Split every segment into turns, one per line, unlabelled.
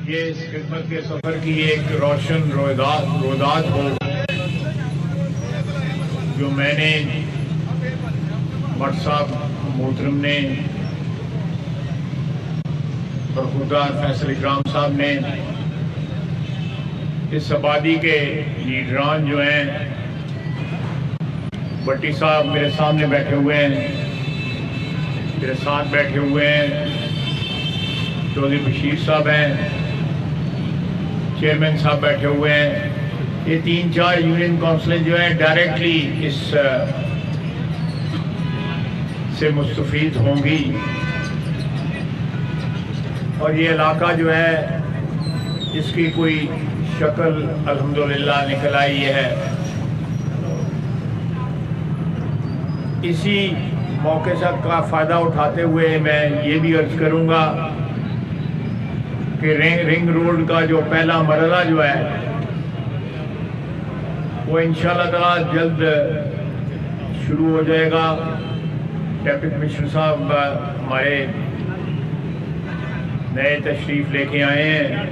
یہ اس خدمت کے سفر کی ایک روشن رویداد ہو جو میں نے مٹ صاحب محترم نے اور خوددار فیصل اکرام صاحب نے اس آبادی کے لیڈران جو ہیں بٹی صاحب میرے سامنے بیٹھے ہوئے ہیں، میرے ساتھ بیٹھے ہوئے ہیں، چودھری بشیر صاحب ہیں، چیئرمین صاحب بیٹھے ہوئے ہیں، یہ 3-4 یونین کونسلیں جو ہیں ڈائریکٹلی اس سے مستفید ہوں گی، اور یہ علاقہ جو ہے اس کی کوئی شکل الحمدللہ نکل آئی ہے۔ اسی موقع سے کا فائدہ اٹھاتے ہوئے میں یہ بھی عرض کروں گا کہ رنگ روڈ کا جو پہلا مرحلہ جو ہے وہ انشاءاللہ تعالی جلد شروع ہو جائے گا۔ ڈپٹی کمشنر صاحب ہمارے نئے تشریف لے کے آئے ہیں،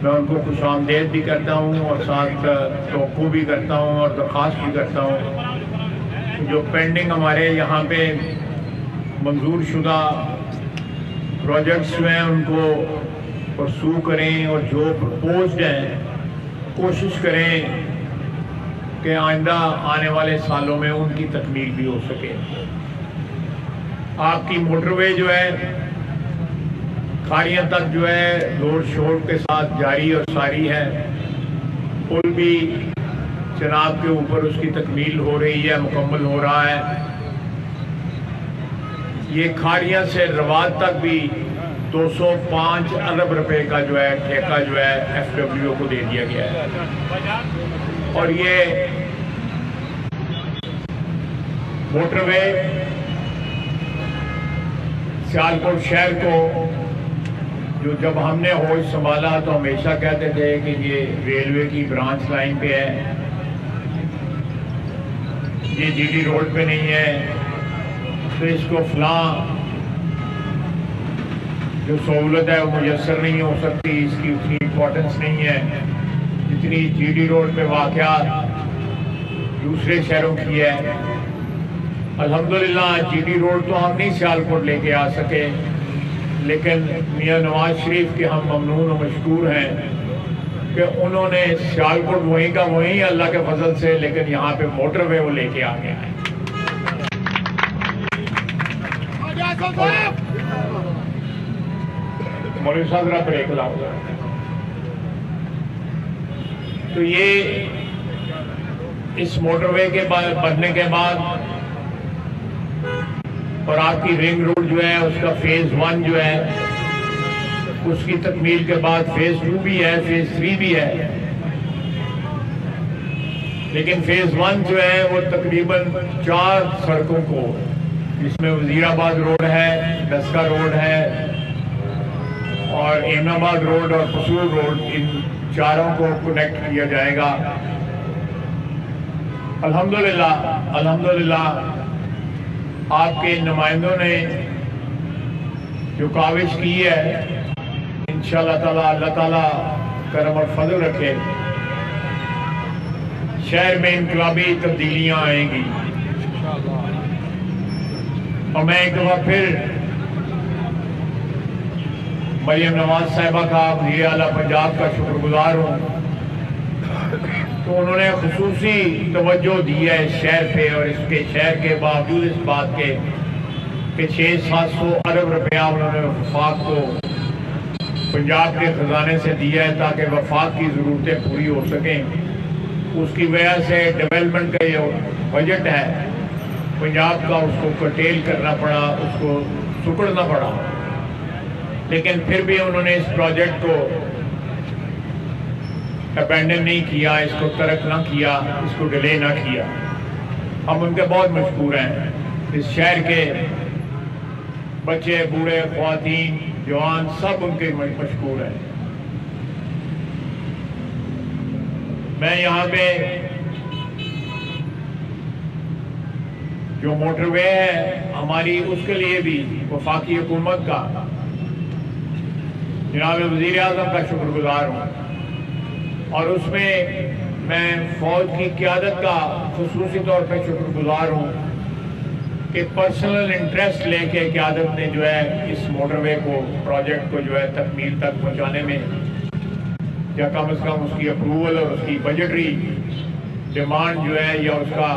میں ان کو خوش آمدید بھی کرتا ہوں اور ساتھ توقع بھی کرتا ہوں اور درخواست بھی کرتا ہوں جو پینڈنگ ہمارے یہاں پہ منظور شدہ پروجیکٹس ہیں ان کو پرسو کریں، اور جو پرپوزڈ ہیں کوشش کریں کہ آئندہ آنے والے سالوں میں ان کی تکمیل بھی ہو سکے۔ آپ کی موٹر وے جو ہے کھاڑیاں تک جو ہے زور شور کے ساتھ جاری اور ساری ہے، پل بھی چناب کے اوپر اس کی تکمیل ہو رہی ہے، مکمل ہو رہا ہے۔ یہ کھاڑیاں سے رواد تک بھی 205 ارب روپے کا جو ہے ٹھیکہ جو ہے ایف ڈبلیو کو دے دیا گیا ہے، اور یہ موٹر وے سیالکوٹ شہر کو جو جب ہم نے ہوش سنبھالا تو ہمیشہ کہتے تھے کہ یہ ریلوے کی برانچ لائن پہ ہے، یہ جی ڈی روڈ پہ نہیں ہے، تو اس کو فلاں جو سہولت ہے وہ میسر نہیں ہو سکتی، اس کی اتنی امپورٹنس نہیں ہے جتنی جی ڈی روڈ پہ واقع دوسرے شہروں کی ہے۔ الحمدللہ جی ڈی روڈ تو ہم نہیں سیالکوٹ لے کے آ سکے، لیکن میاں نواز شریف کے ہم ممنون و مشکور ہیں کہ انہوں نے سیالکوٹ وہیں کا وہیں اللہ کے فضل سے، لیکن یہاں پہ موٹر وے وہ لے کے آ گیا ہے۔ مولوی صاحب ذرا بریک لاؤ۔ تو یہ اس موٹر وے کے بننے کے بعد اور آپ کی رنگ روڈ جو ہے اس کا فیز 1 جو ہے اس کی تکمیل کے بعد فیز 2 بھی ہے، فیز 3 بھی ہے، لیکن فیز 1 جو ہے وہ تقریباً 4 سڑکوں کو، جس میں وزیر آباد روڈ ہے، ڈسکا روڈ ہے اور احمد آباد روڈ اور قصور روڈ، ان چاروں کو کنیکٹ کیا جائے گا۔ الحمدللہ آپ کے نمائندوں نے جو کاوش کی ہے، انشاءاللہ تعالی اللہ تعالیٰ کرم اور فضل رکھے، شہر میں انقلابی تبدیلیاں آئیں گی، اور میں ایک دفعہ پھر مریم نواز صاحبہ کا وزیر اعلیٰ پنجاب کا شکر گزار ہوں، تو انہوں نے خصوصی توجہ دی ہے اس شہر پہ، اور اس کے شہر کے باوجود اس بات کے کہ 600-700 ارب روپیہ انہوں نے وفاق کو پنجاب کے خزانے سے دیا ہے تاکہ وفاق کی ضرورتیں پوری ہو سکیں۔ اس کی وجہ سے ڈیولپمنٹ کا جو بجٹ ہے پنجاب کا، اس کو کرٹیل کرنا پڑا، اس کو سکڑنا پڑا، لیکن پھر بھی انہوں نے اس پروجیکٹ کو ابینڈن نہیں کیا، اس کو ترک نہ کیا، اس کو ڈیلے نہ کیا۔ ہم ان کے بہت مشکور ہیں، اس شہر کے بچے، بوڑھے، خواتین، جوان سب ان کے مشکور ہیں۔ میں یہاں پہ جو موٹر وے ہے ہماری، اس کے لیے بھی وفاقی حکومت کا جناب وزیر اعظم کا شکر گزار ہوں، اور اس میں میں فوج کی قیادت کا خصوصی طور پہ شکر گزار ہوں کہ پرسنل انٹرسٹ لے کے قیادت نے جو ہے اس موٹر وے کو، پروجیکٹ کو جو ہے تکمیل تک پہنچانے میں، یا کم از کم اس کی اپروول اور اس کی بجٹری ڈیمانڈ جو ہے یا اس کا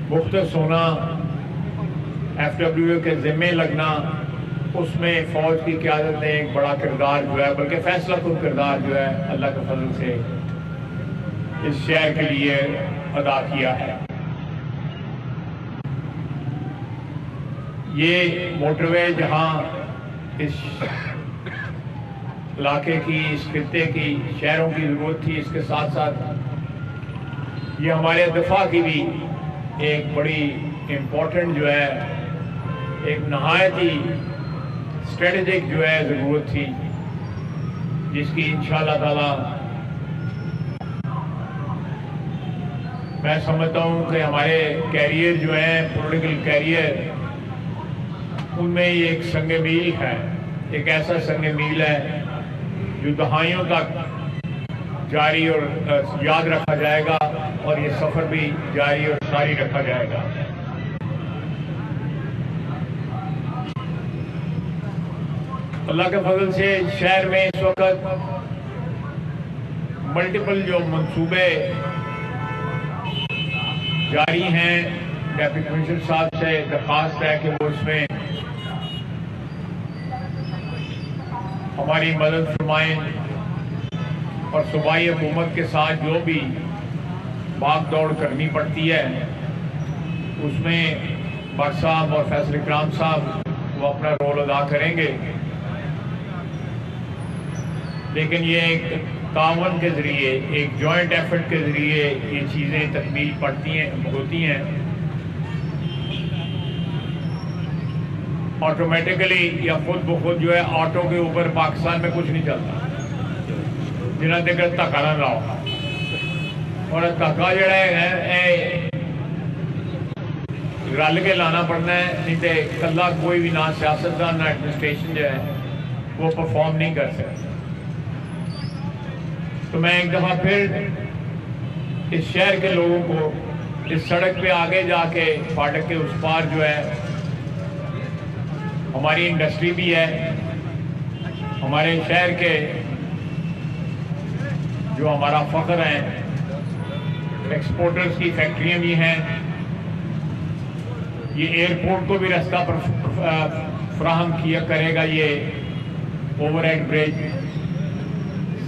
مختص ہونا، ایف ڈبلیو کے ذمے لگنا، اس میں فوج کی قیادت نے ایک بڑا کردار جو ہے، بلکہ فیصلہ کن کردار جو ہے اللہ کے فضل سے اس شہر کے لیے ادا کیا ہے۔ یہ موٹر وے جہاں اس علاقے کی، اس خطے کی، شہروں کی ضرورت تھی، اس کے ساتھ ساتھ یہ ہمارے دفاع کی بھی ایک بڑی امپورٹنٹ جو ہے، ایک نہایت ہی اسٹریٹجک جو ہے ضرورت تھی، جس کی انشاءاللہ تعالی میں سمجھتا ہوں کہ ہمارے کیریئر جو ہیں، پولیٹیکل کیریئر، ان میں یہ ایک سنگ میل ہے، ایک ایسا سنگ میل ہے جو دہائیوں تک جاری اور یاد رکھا جائے گا، اور یہ سفر بھی جاری اور ساری رکھا جائے گا۔ اللہ کے فضل سے شہر میں اس وقت ملٹیپل جو منصوبے جاری ہیں، ڈیپٹی کمشنر صاحب سے درخواست ہے کہ وہ اس میں ہماری مدد فرمائیں، اور صوبائی حکومت کے ساتھ جو بھی بھاگ دوڑ کرنی پڑتی ہے اس میں بٹ صاحب اور فیصل اکرام صاحب وہ اپنا رول ادا کریں گے، لیکن یہ ایک تعاون کے ذریعے، ایک جوائنٹ ایفرٹ کے ذریعے یہ چیزیں تکمیل ہوتی ہیں۔ آٹومیٹیکلی یا خود بخود جو ہے آٹو کے اوپر پاکستان میں کچھ نہیں چلتا، جنہ تک دھکا نہ لاؤ، اور دھکا جڑا ہے رل کے لانا پڑنا ہے، نہیں تو کلا کوئی بھی نہ سیاستدان نہ ایڈمنسٹریشن جو ہے وہ پرفارم نہیں کر سکتا۔ تو میں ایک دفعہ پھر اس شہر کے لوگوں کو اس سڑک پہ آگے جا کے فاٹک کے اس پار جو ہے ہماری انڈسٹری بھی ہے، ہمارے شہر کے جو ہمارا فخر ہیں، ایکسپورٹرز کی فیکٹریاں بھی ہیں، یہ ایئرپورٹ کو بھی رستہ فراہم کیا کرے گا، یہ اوور ہیڈ برج،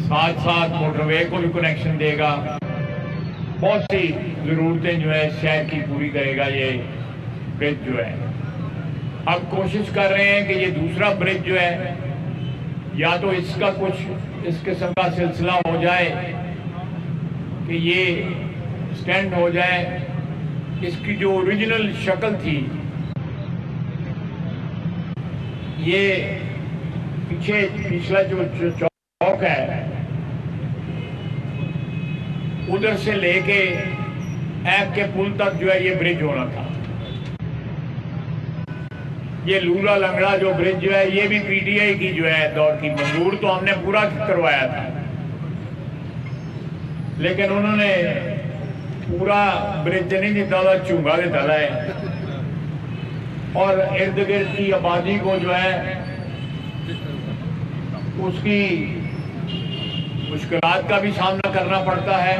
ساتھ ساتھ موٹر وے کو بھی کنیکشن دے گا، بہت سی ضرورتیں جو ہے شہر کی پوری کرے گا یہ برج جو ہے۔ اب کوشش کر رہے ہیں کہ یہ دوسرا برج جو ہے یا تو اس کا کچھ اس قسم کا سلسلہ ہو جائے کہ یہ سٹینڈ ہو جائے، اس کی جو اوریجنل شکل تھی، یہ پچھلا جو چوک ہے ادھر سے لے کے ایپ کے پل تک جو ہے یہ برج ہونا تھا۔ یہ لورا لنگڑا جو برج جو ہے یہ بھی پی ٹی آئی کی جو ہے دور کی منظور تو ہم نے پورا کروایا تھا، لیکن انہوں نے پورا برج نہیں دیتا تھا، چونگا دیتا ہے، اور ارد گرد کی آبادی کو جو ہے اس کی مشکلات کا بھی سامنا کرنا پڑتا ہے۔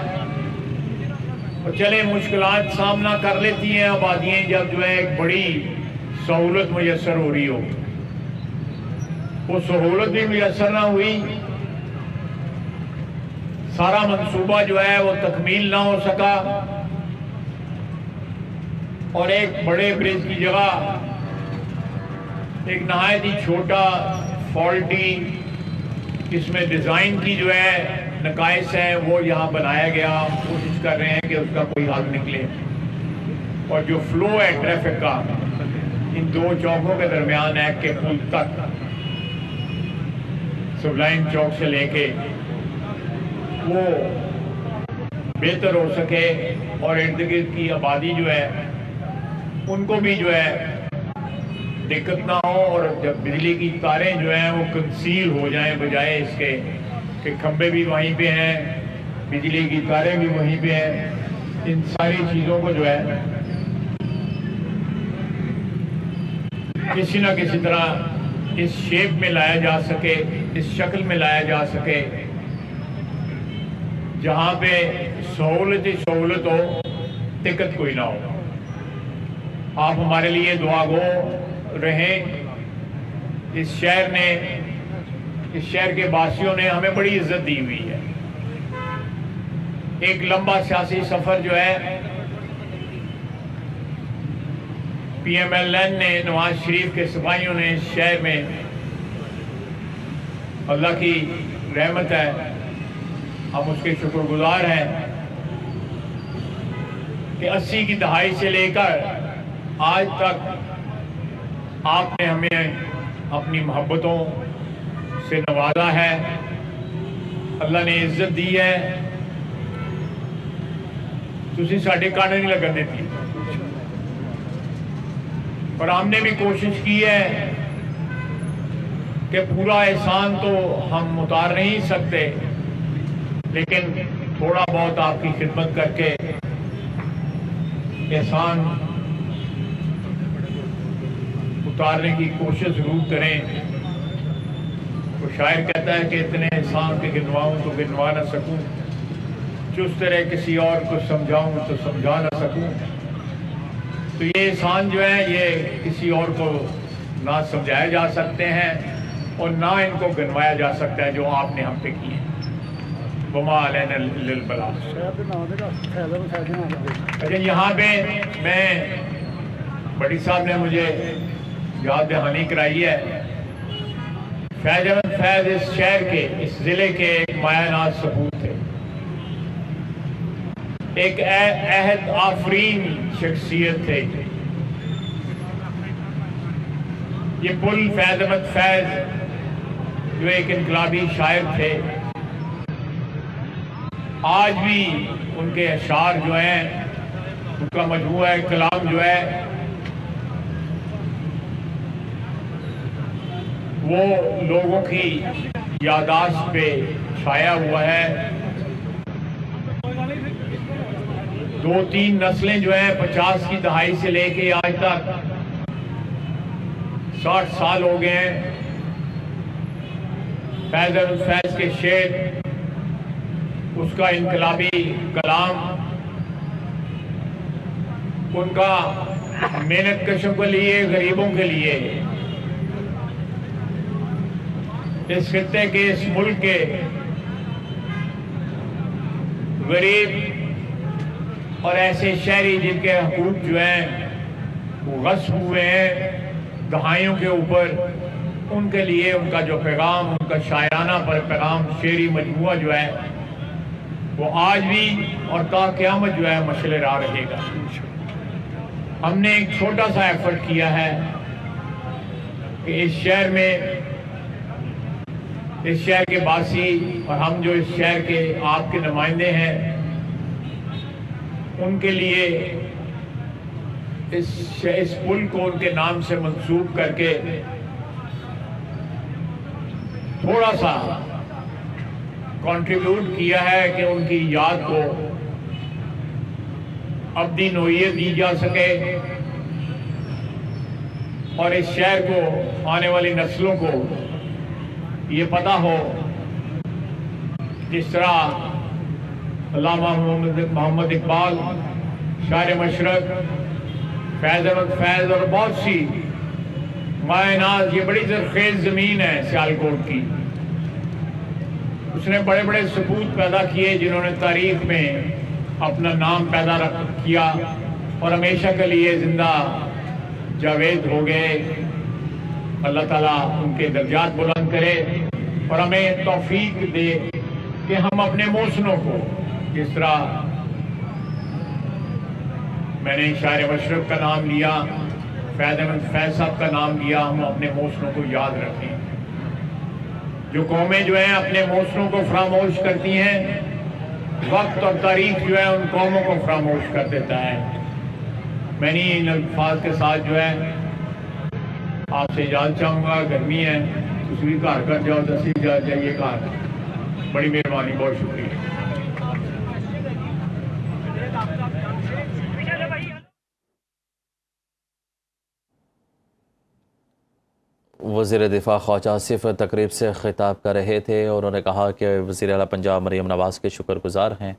اور چلے مشکلات سامنا کر لیتی ہیں آبادیاں جب جو ہے ایک بڑی سہولت میسر ہو رہی ہو، وہ سہولت بھی میسر نہ ہوئی، سارا منصوبہ جو ہے وہ تکمیل نہ ہو سکا، اور ایک بڑے برج کی جگہ ایک نہایت ہی چھوٹا فالٹی، اس میں ڈیزائن کی جو ہے نقائص ہیں وہ یہاں بنایا گیا۔ کوشش کر رہے ہیں کہ اس کا کوئی حل نکلے، اور جو فلو ہے ٹریفک کا ان دو چوکوں کے درمیان ایک کے پل تک، سبلائن چوک سے لے کے، وہ بہتر ہو سکے، اور ارد گرد کی آبادی جو ہے ان کو بھی جو ہے دقت نہ ہو اور جب بجلی کی تاریں جو ہیں وہ کنسیل ہو جائیں بجائے اس کے کہ کھمبے بھی وہیں پہ ہیں، بجلی کی تاریں بھی وہیں پہ ہیں، ان ساری چیزوں کو جو ہے کسی نہ کسی طرح اس شیپ میں لایا جا سکے، اس شکل میں لایا جا سکے جہاں پہ سہولت ہی سہولت ہو، دقت کوئی نہ ہو۔ آپ ہمارے لیے دعا گو رہیں۔ اس شہر کے باسیوں نے ہمیں بڑی عزت دی ہوئی ہے۔ ایک لمبا سیاسی سفر جو ہے پی ایم ایل این نے، نواز شریف کے سپاہیوں نے اس شہر میں، اللہ کی رحمت ہے، ہم اس کے شکر گزار ہیں کہ 80 کی دہائی سے لے کر آج تک آپ نے ہمیں اپنی محبتوں سے نوازا ہے، اللہ نے عزت دی ہے، تسی ساڈے کان نہیں لگن دیتی، اور ہم نے بھی کوشش کی ہے کہ پورا احسان تو ہم اتار نہیں سکتے، لیکن تھوڑا بہت آپ کی خدمت کر کے احسان اتارنے کی کوشش ضرور کریں۔ وہ شاعر کہتا ہے کہ اتنے احسان کے گنواؤں تو گنوا نہ سکوں، جس طرح کسی اور کو سمجھاؤں تو سمجھا نہ سکوں۔ تو یہ احسان جو ہے یہ کسی اور کو نہ سمجھایا جا سکتے ہیں اور نہ ان کو گنوایا جا سکتا ہے جو آپ نے ہم پہ کیے ہیں۔ وما علینا الا البلاغ۔ اچھا، یہاں پہ میں بڑی صاحب نے مجھے یاد دہانی کرائی ہے، فیض احمد فیض اس شہر کے، اس ضلع کے ایک مایہ ناز سپوت تھے، ایک عہد آفرین شخصیت تھے۔ یہ پل فیض احمد فیض جو ایک انقلابی شاعر تھے، آج بھی ان کے اشعار جو ہیں، ان کا مجموعہ کلام جو ہے وہ لوگوں کی یادداشت پہ چھایا ہوا ہے۔ 2-3 نسلیں جو ہیں 50 کی دہائی سے لے کے آج تک 60 سال ہو گئے ہیں۔ فیض احمد فیض کے شعر، اس کا انقلابی کلام، ان کا محنت کشوں کے لیے، غریبوں کے لیے، اس خطے کے، اس ملک کے غریب اور ایسے شہری جن کے حقوق جو ہیں وہ غصب ہوئے ہیں دہائیوں کے اوپر، ان کے لیے ان کا جو پیغام، ان کا شاعرانہ پر پیغام، شعری مجموعہ جو ہے وہ آج بھی اور تا قیامت جو ہے مشعل راہ رہے گا۔ ہم نے ایک چھوٹا سا ایفرٹ کیا ہے کہ اس شہر میں، اس شہر کے باسی اور ہم جو اس شہر کے آپ کے نمائندے ہیں، ان کے لیے اس پل کو ان کے نام سے منسوب کر کے تھوڑا سا کنٹریبیوٹ کیا ہے کہ ان کی یاد کو ابدی نوعیت دی جا سکے اور اس شہر کو، آنے والی نسلوں کو یہ پتہ ہو جس طرح علامہ محمد اقبال، شاعر مشرق، فیض احمد فیض اور بہت سی مایہ ناز، یہ بڑی زرخیز زمین ہے سیالکوٹ کی، اس نے بڑے بڑے سپوت پیدا کیے جنہوں نے تاریخ میں اپنا نام پیدا کیا اور ہمیشہ کے لیے زندہ جاوید ہو گئے۔ اللہ تعالیٰ ان کے درجات بلند کرے اور ہمیں توفیق دے کہ ہم اپنے محسنوں کو، جس طرح میں نے شاعر مشرق کا نام لیا، فیض احمد فیض صاحب کا نام لیا، ہم اپنے محسنوں کو یاد رکھیں۔ جو قومیں جو ہیں اپنے محسنوں کو فراموش کرتی ہیں، وقت اور تاریخ جو ہے ان قوموں کو فراموش کر دیتا ہے۔ میں نے ان الفاظ کے ساتھ جو ہے آپ سے اجازت چاہوں گا، گرمی ہے تسی بھی گھر کر جاؤ، دسی جائیے گھر. بڑی مہربانی، بہت شکریہ.
وزیر دفاع خواجہ آصف تقریب سے خطاب کر رہے تھے اور انہوں نے کہا کہ وزیر اعلیٰ پنجاب مریم نواز کے شکر گزار ہیں